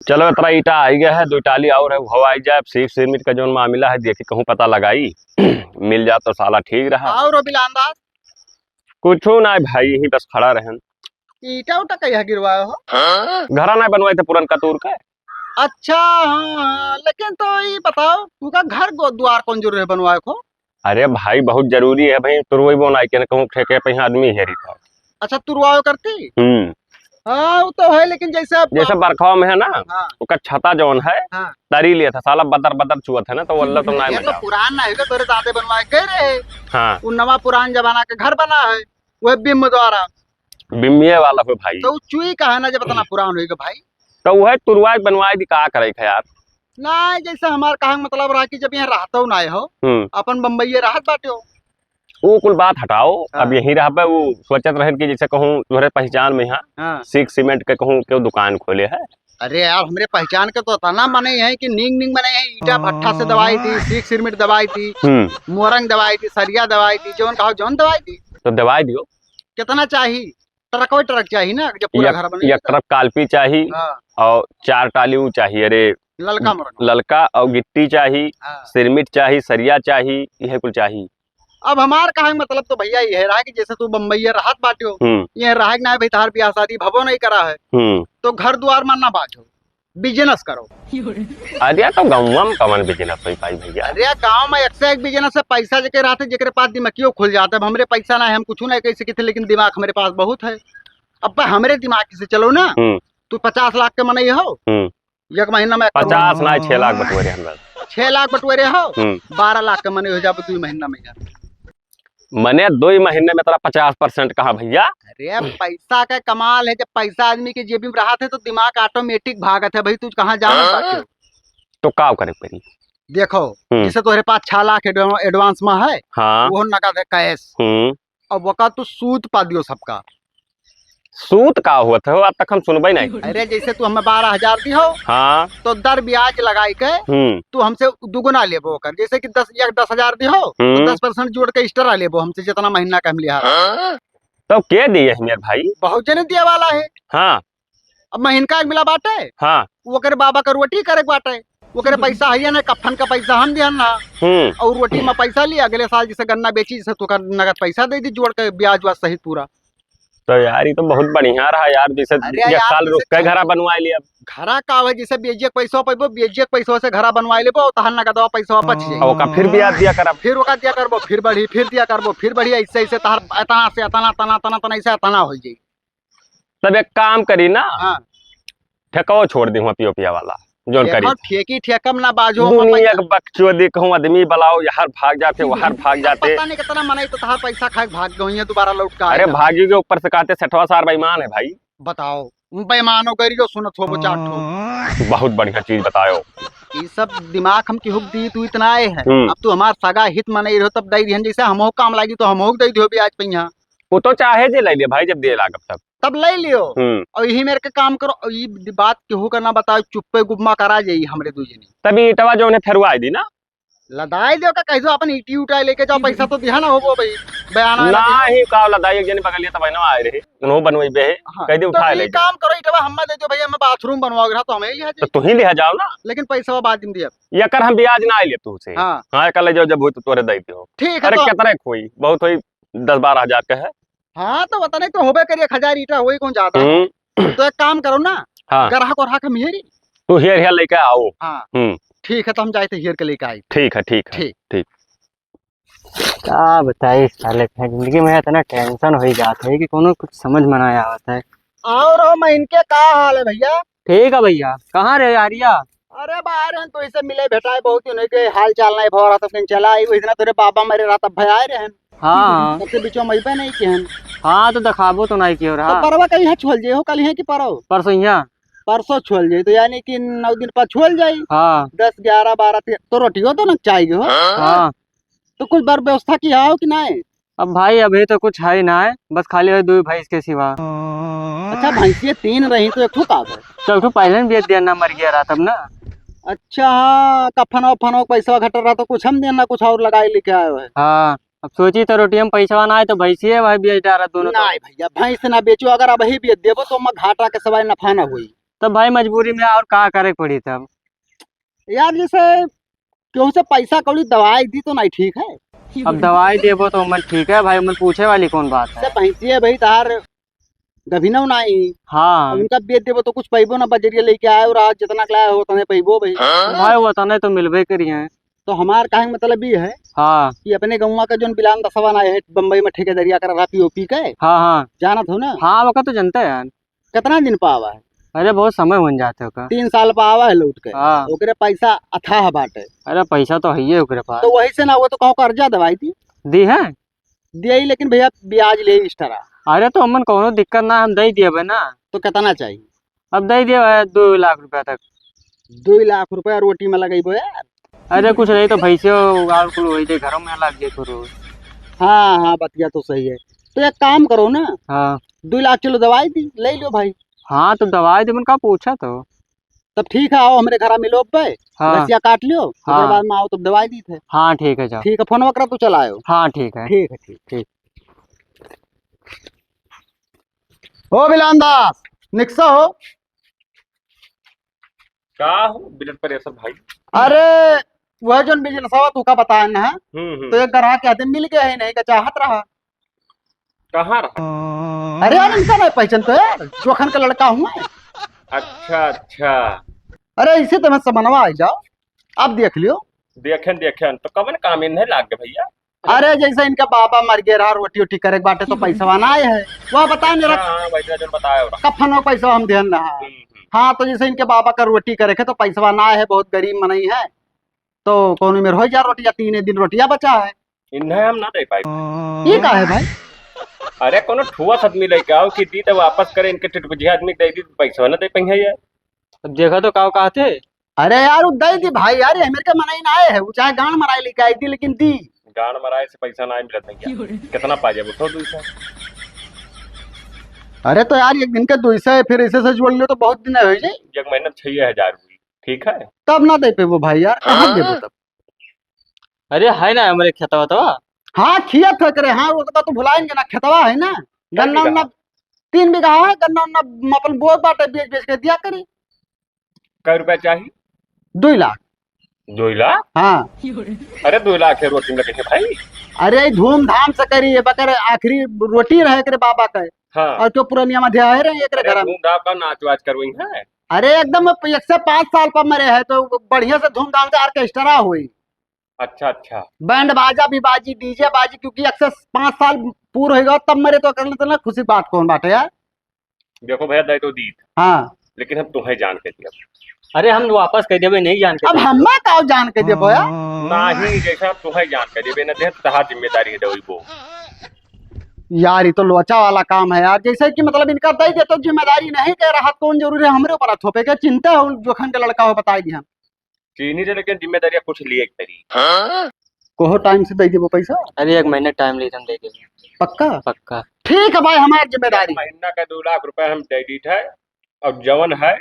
चलो इतना ईटा आई गया है, दो टाली और है वो आई जाए। सीख सीमेंट का जो मामला है देखी कहूँ पता लगाई मिल जाए तो साला ठीक रहा। और बिलांदाज कुछ ना भाई, यही बस खड़ा रहन। ईटा उटा कहीं गिरवाए हो? घरा ना बनवाए थे पुरन कतूर का। अच्छा हाँ, लेकिन तो ये बताओ तुका घर द्वार कौन जरूर है बनवाए को? अरे भाई बहुत जरूरी है भाई, तुरवई बोनाई के कहूँ ठेके पे यहाँ आदमी हेरी था। अच्छा तुरवाओ करती? हाँ वो तो है, लेकिन जैसे जैसे बरखाव में है ना, हाँ उसका छता जौन है हाँ तरी लिया था साला, बदर बदर चुआ था ना, तो अल्लाह तो ना ये तो मजा। पुरान ना है तेरे दादे बनवाए कह रहे। हाँ वो नवा पुरान जमाना के घर बना है वह बिम्ब द्वारा, बिम्बिये वाला हो भाई। तो चुई का है ना जब इतना पुरान होगा भाई। तो वह तुरवाई बनवाई दी का करे यार। ना जैसे हमारे कहा मतलब रहा कि जब यहाँ रहते ना हो अपन बम्बई राहत बाटे हो। वो कुल बात हटाओ। हाँ। अब यही रहा वो सोचत रहे कि जैसे कहूँ तुम्हारे पहचान में यहाँ हाँ। सीख सीमेंट के कहूँ क्यों दुकान खोले है। अरे यार हमरे पहचान के तो तना बने हैं कि नींग नींग बने हैं, ईटा भट्ठा से दवाई थी, सीख सिरमिट दवाई थी, मोरंग दवाई थी, सरिया दवाई थी, जौन कहो जौन दवाई थी। तो दवाई दियो। कितना चाहिए? ट्रक चाहिए ना जब पूरा घर बने। एक ट्रक कालपी चाहिए। हाँ। और 4 टाली वो चाहिए। अरे ललका मोरंग ललका और गिट्टी चाहिए। हाँ। सिरमिट चाहिए, सरिया चाहिए, यह कुल चाहिए। अब हमार कहा मतलब तो भैया ये रहा कि जैसे तू बम्बई राहत बाटियो ये रहा ना भाई तार ब्याह शादी भवो नहीं करा है तो घर द्वार मानना बाजो बिजनेस करो। अरे तो गाँव में कमन बिजनेस हो पाई भैया। अरे गाँव में एक से एक बिजनेस है, पैसा जके रहते जके पास दिमागियो खुल जाता है। हमरे पैसा ना है, हम कुछ नहीं कह सकते, लेकिन दिमाग हमारे पास बहुत है। अब हमरे दिमाग से चलो ना, तू 50 लाख के मनई हो एक महीना में 50 ना 6 लाख बटोरे हम 6 लाख बटोरे हो 12 लाख के मने हो जाए 2 महीना में यार। मने 2 महीने में तेरा 50% कहा भैया। अरे पैसा का कमाल है, जब पैसा आदमी के जेब में रहा थे तो दिमाग ऑटोमेटिक भागत है भाई। तू कहाँ जाना बाकी तो का करे पड़ी। देखो जैसे तुम्हारे पास 6 लाख एडवांस में है। हाँ। वो नगद है कैश। अब वका तू सूद पा दियो सबका। सूद का हुआ था अब तक हम सुनबे नहीं। अरे जैसे तू हमें 12,000 दी हो। हाँ। तो दर ब्याज लगाई के तू हमसे दुगुना लेबो कर। जैसे कि 10,000 दी हो तो 10% जोड़ के एक्स्ट्रा लेबो हमसे जितना महीना का हम लिया। तो के दिए मेरे भाई? बहुत जने दिया वाला है। हाँ। अब महीन का मिला बाटे। हाँ। वो करे बाबा का रोटी करे बाटे, वो करे पैसा है ना, कफन का पैसा हम दिया ना और रोटी में पैसा लिया। अगले साल जैसे गन्ना बेची जैसे तू नगद पैसा दे दी जोड़ के ब्याज वाज सहित पूरा। तो यार ये तो बहुत बढ़िया रहा यार। जैसे एक साल रुक के घरा बनवा लिया। घरा का है जैसे बेजिए पैसा पैबो, बेजिए पैसा से घरा बनवा लेबो तहन नगदवा पैसा बच जाए। ओका फिर ब्याज दिया करब, फिर ओका दिया करबो, फिर बढ़ी, फिर दिया करबो, फिर बढ़ी, ऐसे ऐसे तहर एतना से एतना तना तना तना ऐसे एतना हो जाई। तब एक काम करी ना, हां ठेकाओ छोड़ दी पियो पिया वाला जोन करी। ठेकी ठेकम ना बाजो दुनिया के बकचोदी कहूं आदमी बलाओ यार भाग जाते वहां भाग जाते। पता नहीं कितना मनाई तो तहार पैसा खा के भाग गई है दोबारा लौट का। अरे भागी के ऊपर से कहते 60वां साल बेईमान है भाई। बताओ बेईमानो करियो सुनत हो चाटो। बहुत बढ़िया चीज बताओ। ये सब दिमाग हम की हुक दी तू इतना आए है। अब तू हमार सगा हित मनाई रहो तब दई दिहन, जैसे हमो काम लागी तो हमो दई दियो ब्याज पैसा। वो तो चाहे जे ले ले भाई, जब दे लागब तब ले लियो। और यही मेरे के काम करो, ये बात केहू करना बताओ, चुप्पे गुम्मा करा जाई हमरे दूजनी। तभी इटवा जो ने फेरवाई दी ना, लदाई दियो का कैसो अपन ईटी उठाई लेके जाओ, पैसा तो दिया ना होबो भाई। बयाना नहीं का लदाई एक जने पकड़ लिया तब ना आए रहे उन्हों बनवाई बे कह दे उठा ले। काम करो ईटवा हम दे दो भैया, मैं बाथरूम बनवाओगे तो हमें लिया तो तू ही ले जाओ ना, लेकिन पैसा बाद में दिया। ये कर हम ब्याज ना ले तू से। हां कर ले जाओ, जब हो तो तोरे दई दियो। ठीक है। अरे कितना खोई बहुत होई 10-12 हजार के है। हाँ तो बता नहीं तो होबे करिए 1000 ईटा होई कौन ज्यादा। तो एक काम करो ना, ग्राहक और हाक मेरी तू हेर लेके आओ। हाँ ठीक है, तो हम जाए थे हेर के लेके आई। ठीक है ठीक है ठीक। क्या बताइए साले का जिंदगी में इतना टेंशन हो जाता है कि कोनो कुछ समझ में ना आता है। और मैं इनके का हाल है भैया? ठीक है भैया, कहाँ रहे यारिया? अरे बाहर हैं तो इसे मिले भेटाए बहुत, उन्हें के हाल चाल नहीं भो रहा था, कहीं चला आई इतना तेरे बाबा मरे रहा तब भयाए रहे। हाँ सबसे बीचों में पे नहीं किहन। हाँ तो दिखाबो तो नहीं क्यों रहा। तो परवा कहीं है छोल जे हो कल है कि परसों यहाँ परसों छोल जाए तो यानी कि 9 दिन बाद छोल जाए। हाँ 10 11 12 तो रोटी हो तो ना चाहिए हो। हाँ तो कुछ बार व्यवस्था किया हो कि नहीं? अब भाई अभी तो कुछ है ना है, बस खाली 2 भैंस के सिवा। अच्छा भैंसिया 3 रही तो एक ठुक आ गए तो एक पहले बेच दिया ना, मर गया रहा तब ना। अच्छा हाँ कफन वफन पैसा घट रहा तो कुछ हम देना कुछ और लगाए लेके आए हो। हाँ अब सोची तो रोटी में पैसा ना आए तो भैंसिए भाई बेच डाला दोनों। नहीं भैया भैंस ना बेचो, अगर अब ही बेच देबो तो मैं घाटा के सवाई नफा ना हुई। तब भाई मजबूरी में और का करे पड़ी तब। यार जैसे केहू से पैसा कौड़ी दवाई दी तो नहीं ठीक है। अब दवाई देबो तो मन ठीक है भाई, मन पूछे वाली कौन बात है। से पैसे है भाई तार गभिनव नहीं। हाँ उनका बेच देबो तो कुछ पैबो ना, बजरिया लेके आए और आज जितना लाया हो उतने पैबो भाई। भाई वो तने तो मिलबे करी है। तो हमार काहे मतलब ये है हाँ कि अपने गौवा का जो बिलान दसवान आए है बम्बई में ठेकेदारिया कर रहा पीओपी के, हाँ हाँ जानत हो ना। हाँ, वो तो जनता है यार। कितना दिन पा आवा है? अरे बहुत समय बन जाते हो का। 3 साल पा आवा है लौट के। हाँ ओकरे पैसा अथाह बाटे। अरे पैसा तो है ही ओकरे पास। तो वही से ना वो तो कहो कर्जा दवाई दी दी है। दिए, लेकिन भैया ब्याज ले एक्स्ट्रा। अरे तो अमन कोनो दिक्कत ना, हम दे दिए ना। तो कितना चाहिए? अब दे दिए 2 लाख रुपया तक। 2 लाख रुपया रोटी में लगेबो यार। अरे कुछ नहीं तो भैंसे गाड़ कुल वही दे घरों में लग गए करो। हाँ हाँ, बतिया तो सही है। तो एक काम करो ना, हाँ 2 लाख चलो दवाई दी ले लो भाई। हाँ, तो दवाई दे का पूछा तो। तब ठीक है, आओ हमारे घर मिलो पे। हाँ रसिया काट लियो, हाँ। उसके बाद में आओ तब दवाई दी थे। हाँ ठीक है, जाओ। ठीक है, फोन वगैरह तो चलायो। हाँ ठीक है। ठीक है, ठीक ठीक। हो बिलान दास, निक्सा हो। क्या हो बिलट पर ऐसा भाई? अरे वह जो बिजनेस हुआ तू का बताया ना, तो एक ग्राहक कहते मिल गया है नहीं का चाहत रहा। कहाँ रहा? अरे यार इनका नहीं पहचान तो यार, जोखन का लड़का हूँ मैं। अच्छा अच्छा, अरे इसी तरह से बनवा आ जाओ, अब देख लियो। देखें तो कवन काम इन्हें लाग गए भैया। अरे जैसे इनका बाबा मर गया रहा, रोटी वोटी करे बाटे तो पैसा वाना आए है, वह बताए नहीं रहा हाँ वैसा जो बताया हो रहा। कफन में पैसा हम ध्यान रहा। हाँ तो जैसे इनके बाबा का रोटी करे तो पैसा वाना आए है, बहुत गरीब मनई है, तो कौन में हो जा रोटिया 3 दिन रोटिया बचा है। इन्हें हम ना दे पाए। ये का है भाई? अरे कोनो ठुआ आदमी लेके आओ कि दी तो वापस करे, इनके टिटपुजिया आदमी दे दी तो पैसा ना दे पाएंगे यार। अब देखा तो का कहते। अरे यार वो दे दी भाई यार, ये मेरे के मनई ना आए है, वो चाहे गांड मराई लेके आई थी लेकिन दी। गान मराए से पैसा ना मिलत नहीं, कितना पा जाए वो 200। अरे तो यार एक दिन के 200 फिर ऐसे से जोड़ लियो तो बहुत दिन हो जाए। एक महीना 6000 हुई, ठीक है। तब ना दे पे वो भाई यार, कहाँ देबो तब? अरे है ना हमारे खेतवा तो। हाँ खिया था करे, हाँ वो तो भुलाएंगे ना, खेतवा है ना, गन्ना उन्ना 3 बीघा है, गन्ना उन्ना अपन बोर बाटे बेच बेच के दिया करी। कै रुपया चाहिए? 2 लाख। 2 लाख? हाँ। अरे 2 लाख है रोटी में लगे भाई। अरे धूमधाम से करी बकर, आखिरी रोटी रहे करे बाबा का। हाँ। और तो पुरानिया में ध्यान रहे एक घर में धूमधाम का नाच वाच करवाई है। अरे एकदम 1 से 5 साल पर मरे है, तो बढ़िया से धूमधाम से ऑर्केस्ट्रा हुई। अच्छा अच्छा, बैंड बाजा भी बाजी, डीजे बाजी, क्योंकि अक्सर 5 साल पूरा होगा तब मरे, तो कर लेते ना खुशी बात कौन बात है यार। देखो भैया दे तो दी, हाँ लेकिन हम तुम्हें जान के दिया। अरे हम वापस कह देवे नहीं जान के। अब हम का जान के देबो यार। नहीं जैसा हम तुम्हें जान के देवे ना दे, तहा जिम्मेदारी है दे वो। यार ये तो लोचा वाला काम है यार, जैसे कि मतलब इनका दे दे तो जिम्मेदारी नहीं कह रहा, कौन जरूरी है हमरे ऊपर थोपे के? चिंता है जोखन का लड़का हो, बताई दी हम चीनी से लेकिन जिम्मेदारी कुछ लिए करी। कोहो टाइम से दे देबो पैसा। अरे 1 महीना टाइम ले हम दे देंगे। पक्का? पक्का। ठीक है भाई, हमारी जिम्मेदारी। महीना का 2 लाख रुपए हम दे दी है, और जवन है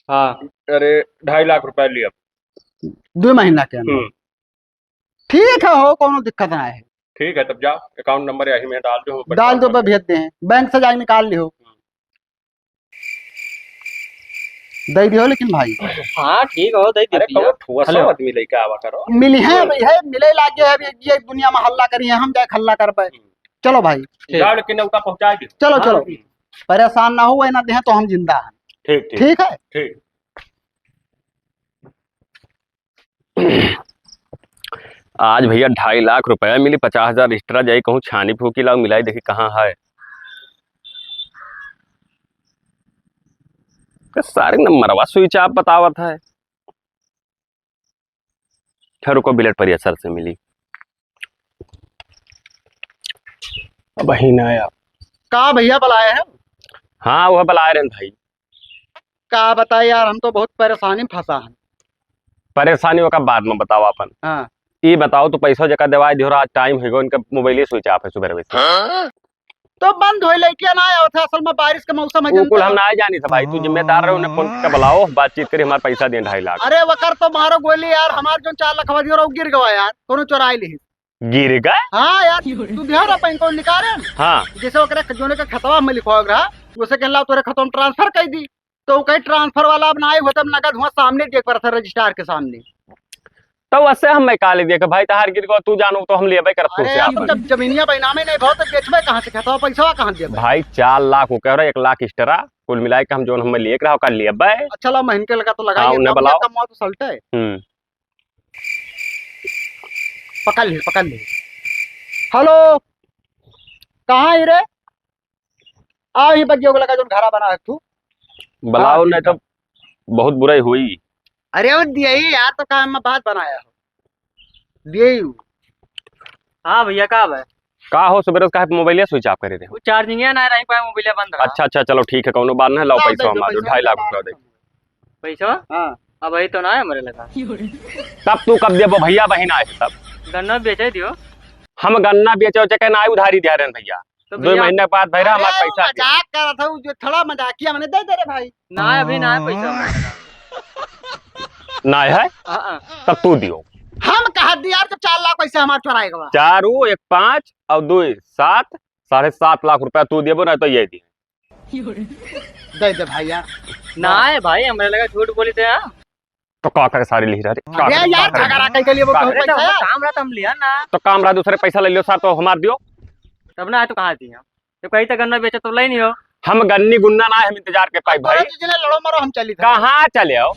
हाँ अरे 2.5 लाख रुपए लिया 2 महीना के अंदर। ठीक है, हो कोनो दिक्कत ना है। ठीक है, तब जाओ अकाउंट नंबर यही में डाल दो। डाल दो, भेज दे, बैंक से जाके निकाल लियो, दे दियो लेकिन भाई। हाँ ठीक हो, दे अरे दिया। ठुआ हेलो। आदमी लेके आवा करो। मिली है भाई, है मिले लागे है, ये दुनिया में हल्ला करी है, हम जाए हल्ला कर पाए। चलो भाई जाओ, लेकिन उनका पहुंचा दो। चलो चलो, परेशान ना हो ना दे, तो हम जिंदा हैं। ठीक ठीक ठीक है। ठीक। आज भैया 2.5 लाख रुपया मिली, 50,000 एक्स्ट्रा जाई कहूँ छानी फूकी लाओ मिलाई देखी कहाँ है। सारे नंबरवा स्विच आप बतावत है। खैर रुको, बिलेट पर सर से मिली। वही ना आया। का भैया बुलाए हैं? हाँ वह बुलाए रहे भाई। का बताए यार, हम तो बहुत परेशानी में फंसा है। परेशानियों का बाद में बताओ अपन। हाँ ये बताओ तो पैसा जगह दवाई दियो, आज टाइम है इनका मोबाइल स्विच ऑफ है सुबह से। तो बंद हो लड़किया ना आया था, असल में बारिश का मौसम है। बिल्कुल हम ना जानी था भाई, तू जिम्मेदार रहे, उन्हें फोन करके बुलाओ, बातचीत करी, हमारा पैसा दे 2.5 लाख। अरे वकर तो मारो गोली यार, हमारे जो 4 लाख दियो रहा गिर गवा यार, कोनो चोराई ली। गिर गए? हाँ यार, तू ध्यान रहा बैंक निकाले। हाँ जैसे ओकरे जोने का खतवा में लिखवा रहा, उसे कहला तोरे खतवा में ट्रांसफर कर दी, तो कहीं ट्रांसफर वाला अब ना आए होता नगद हुआ सामने देख पर था रजिस्ट्रार के सामने। तो वैसे हम मैं काले देख भाई तहार गिर को तू जानू तो हम लेबे करत तू अरे से अब आपन। जब जमीनिया बैनामे नहीं बहुत बेचबे कहां से कहता पैसा कहां देबे भाई 4 लाख हो कह रहा 1 लाख एक्स्ट्रा कुल मिलाए के हम जोन हम लेके रहा का लेबे। अच्छा ला महीने के लगा तो हाँ, लगाइए उन्हें बुलाओ। कम हुआ तो सल्टे पकड़ ले। हेलो कहाँ है रे? आ ही बगियो को लगा जो घरा बना है तू। बुलाओ हाँ, नहीं तो बहुत बुराई हुई। अरे वो दिए ही यार तो काम में बात बनाया हो दिए ही। हाँ भैया का है का हो सुबह का मोबाइल स्विच ऑफ करे थे। वो चार्जिंग ना रही पाए मोबाइल बंद रहा। अच्छा अच्छा चलो ठीक है कौनो बात नहीं लाओ लाओ, पैसा दे दो हमारे पैसा, 2.5 लाख रुपया दे। पैसा हाँ अब वही तो ना है हमारे लगा। तब तू कब देबो भैया बहन आए थे तब। गन्ना बेचे दियो हम गन्ना बेचे उचे के ना उधारी दे रहे हैं भैया। तो 2 महीने के बाद भैया हमारा अरे, वो पैसा दे। मजाक कर रहा था वो जो थोड़ा मजाकिया मैंने दे दे रे भाई। ना अभी ना है पैसा। ना है तब तू दियो। हम कहा दिया यार जब 4 लाख पैसे हमारे चुराएगा 4 1 5 और 2 7 7.5 लाख रुपया तू देबो ना तो ये दी। दे दे भाई यार। ना है भाई हमारे लगा झूठ बोली थे। तो का कर सारे लिख रहे अरे यार झगड़ा कई के लिए वो का- बहुत पैसा है। काम रहा हम लिया ना तो काम रहा दूसरे पैसा ले लियो साहब तो हमार दियो। तब ना है तो कहाँ दिया तो कहीं तक गन्ना बेचा तो ले नहीं हो। हम गन्नी गुन्ना ना है हम इंतजार के पाई भाई। जिन्हें लड़ो मरो हम चली थे। कहाँ चले आओ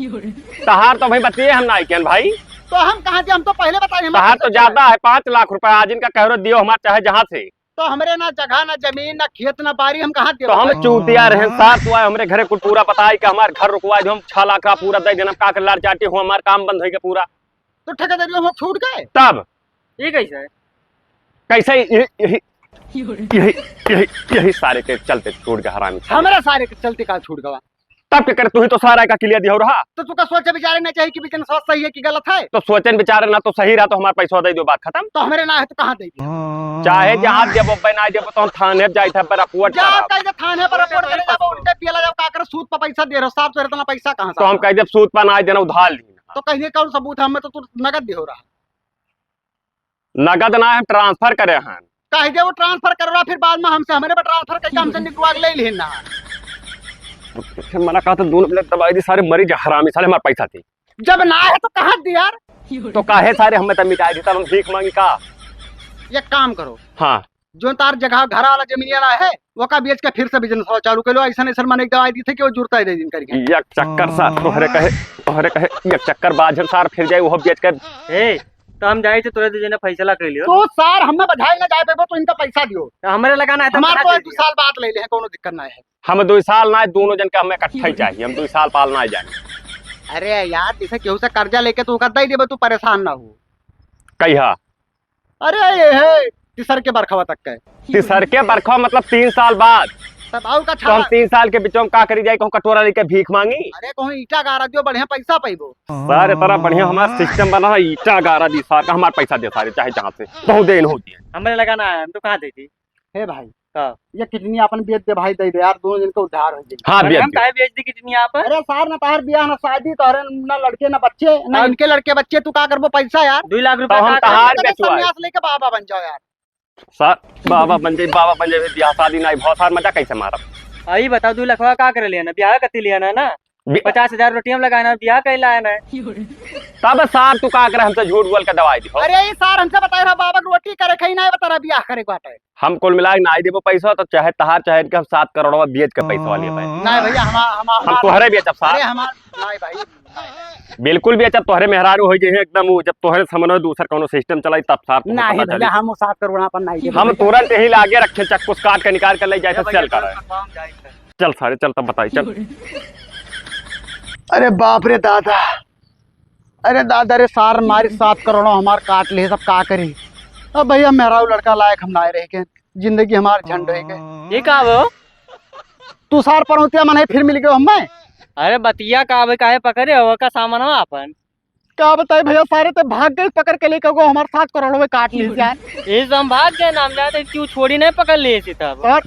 तहार तो भाई बतिए हम ना केन भाई। तो हम कहाँ थे हम तो पहले बताए तहार तो ज्यादा है 5 लाख रुपया आज इनका कह रहे दियो हमारे चाहे जहाँ से। तो हमरे ना जगह ना जमीन ना खेत ना बारी हम कहाँ दे तो हम चूतिया रहे साथ हुआ हमरे घरे कुछ पूरा पता है कि हमारे घर रुकवा जो हम 6 लाख का पूरा दे देना का कर लार चाटी हुआ हमारा काम बंद हो गया पूरा। तो ठेकेदारी हम छूट गए। तब ये कैसे है कैसे यही सारे के चलते छूट गया हरामी। हमारे सारे के चलते का छूट गवा। तब क्या करे तू ही तो सारा का क्लियर दिया रहा। तो तुका सोचे विचारे नहीं चाहिए कि बिजनेस सही है कि गलत है। तो सोचन बेचारे ना तो सही रहा तो हमारा पैसा दे दो बात खत्म। तो हमारे ना है तो कहाँ दे चाहे जहाँ देबो बना देबो तो हम थाने जाए थे पर अपुआ जा कहीं थाने पर रिपोर्ट करे जाबो उल्टे पियला जब का कर सूद पर पैसा दे रहो साफ तो इतना पैसा कहाँ से। तो हम कह जब सूद पर ना देना उधार लेना। तो कहीं कौन सबूत है हमें तो तू नगद दे हो रहा। नगद ना हम ट्रांसफर करे हैं। कहीं दे वो ट्रांसफर कर रहा फिर बाद में हमसे हमारे पर ट्रांसफर करके हमसे निकलवा के ले लेना। फिर मना कहा तो दोनों प्लेट दवाई दी सारे मरीज हरामी साले हमारे पैसा थी। जब ना है तो कहाँ दे यार। तो काहे सारे हमें तब मिटाई दी तब हम भीख मांगी का। ये काम करो हाँ जो तार जगह घर वाला जमीनिया ना है वो का बेच के फिर से बिजनेस चालू कर लो। ऐसा नहीं सर मैंने एक दवाई दी थी कि वो जुड़ता है दिन करके। एक चक्कर सा तोहरे कहे एक चक्कर बाजन सार फिर जाए वो बेच कर। ए तो हम जाए थे तुरंत ने फैसला कर लियो तो सार हमें बधाई ना जाए पे तो इनका पैसा दियो। तो हमारे लगाना है तो हमारे कहाँ को दे 2 दिया? साल बाद ले ले है कोनो दिक्कत ना है। हम 2 साल ना दोनों जन का हमें इकट्ठा ही चाहिए। हम 2 साल पालना है जाने। अरे यार जैसे केहू से कर्जा लेके तू कर दे तू परेशान ना हो। कहिया अरे ये है तीसर के बरखवा तक के तीसर के बरखा मतलब 3 साल बाद। तब आऊ का तो हम छाड़ा। 3 साल के बीच में का करी जाए कहूँ कटोरा लेके भीख मांगी। अरे कहूँ ईटा गारा दियो बढ़िया पैसा पैबो। सारे तरह बढ़िया हमारा सिस्टम बना है ईटा गारा दी सार का हमारा पैसा दे सारे चाहे जहाँ से बहुत देन होती है। हमारे लगाना है हम तो कहाँ देती हे भाई हाँ। ये किडनी अपन बेच दे भाई दे दे यार दोनों दिन का उद्धार हो जाए। हाँ हम काहे बेच दी कितनी यहाँ पर। अरे सार ना तार बियाह ना शादी तोहरे ना लड़के ना बच्चे ना हाँ। इनके लड़के बच्चे तू का करबो पैसा यार। 2 लाख तो रुपया हम कहाँ तहार कर- बेचवाए। संन्यास लेके बाबा बन जाओ यार। सर बाबा बन जाए ब्याह शादी ना बहुत सार मजा कैसे मारा। आई बताओ 2 लाख का कर लिया ना ब्याह कति लिया ना 50,000 रोटियां लगाना ब्याह कहीं लाया ना। तब सार तू का कर हमसे झूठ बोल के दवाई दी। अरे ये सार हमसे बता रहा बाबा रोटी करे कहीं ना बता रहा बियाह करे बाटे। हम कुल मिला ना देबो पैसा तो चाहे तहार चाहे इनके हम 7 करोड़ बेच के पैसा वाली भाई। नहीं भैया हम तोहरे बेचब अरे सार हमार नहीं भाई नहीं। बिल्कुल बेचब तोहरे मेहरारू हो जाए एकदम वो जब तोहरे समझ दूसर कोनो सिस्टम चलाई तब सार तुमको नहीं पता भैया चली। हम 7 करोड़ अपन नहीं देबो। हम तुरंत यही लागे रखे चक्कुस काट के निकाल कर ले जाए तो चल कर चल सारे चल तब बताई चल। अरे बाप रे दादा अरे दादा रे सार मारी 7 करोड़ हमार काट ले सब का करी। अब भैया मेरा लड़का लायक हम ना रह के जिंदगी हमार झंड रह गए। ये का वो तू सार परौतिया मन फिर मिल गयो हमें। अरे बतिया का काहे पकड़े हो का सामान हो अपन क्या बताए भैया सारे तो भाग गए पकड़ के लेके गो हमारे 7 करोड़ में काट ली यार। ये हम भाग गए नाम जाते क्यों छोड़ी नहीं पकड़ लिए थी तब। और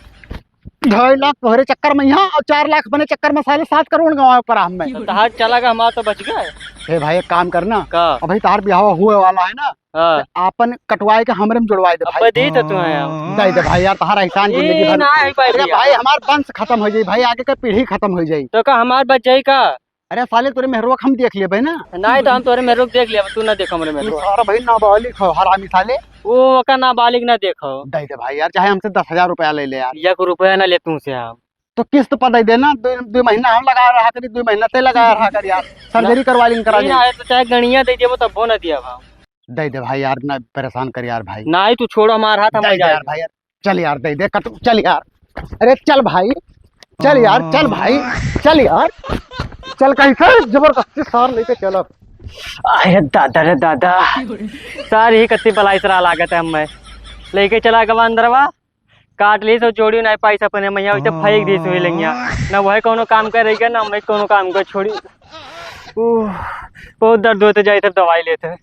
2.5 लाख तोहरे चक्कर में यहाँ और 4 लाख बने चक्कर में साले 7 करोड़ गंवाए पर हम में। तहार चला गया हमारा तो बच गया। हे भाई एक काम करना, का अभी तार ब्याह हुए वाला है ना, हाँ आपन कटवाए के हमरे में जुड़वाए दे भाई। दे तो तुम्हें दे दे भाई यार, तहारा एहसान जिंदगी भर। अरे भाई हमार वंश खत्म हो जाई भाई, आगे के पीढ़ी खत्म हो जाई तो का हमार बच जाई का। अरे साले तोरे मेहरुआ हम देख लिए भाई ना। नहीं तो हम तोरे मेहरुआ देख लिया, तू ना देखो हमरे मेहरुआ। सारा भाई नाबालिग हो हरामी साले। वो का नाबालिग ना देखो। दे दे भाई यार, चाहे हमसे 10,000 रुपया ले ले यार। 1 रुपया ना ले तुमसे हम। तो किस्त पर दे देना, 2 महीना हम लगा रहा करी, 2 महीना ते लगा रहा कर यार, सर्जरी करवा लें करा नहीं आए तो चाहे गणिया दे दिया तब वो ना दिया भाव। दे दे भाई यार, ना परेशान कर यार भाई। नहीं तू छोड़ो हमारा हाथ, हम दे दे यार भाई यार, चल यार दे दे कट, चल यार। अरे चल भाई, चल यार, चल भाई, चल यार, चल कैसे जबरदस्ती सार लेके चल। अब अरे दादा रे दादा, सारी ही कत्ती बलाई सरा लागत है हमें। लेके चला गवा अंदरवा, काट ली तो जोड़ी ना पैसा अपने मैया वैसे फेंक दी सुई लेंगिया ना, वही कोनो काम करेगा ना मैं कोनो काम कर छोड़ी। बहुत दर्द होते जाए तो दवाई लेते।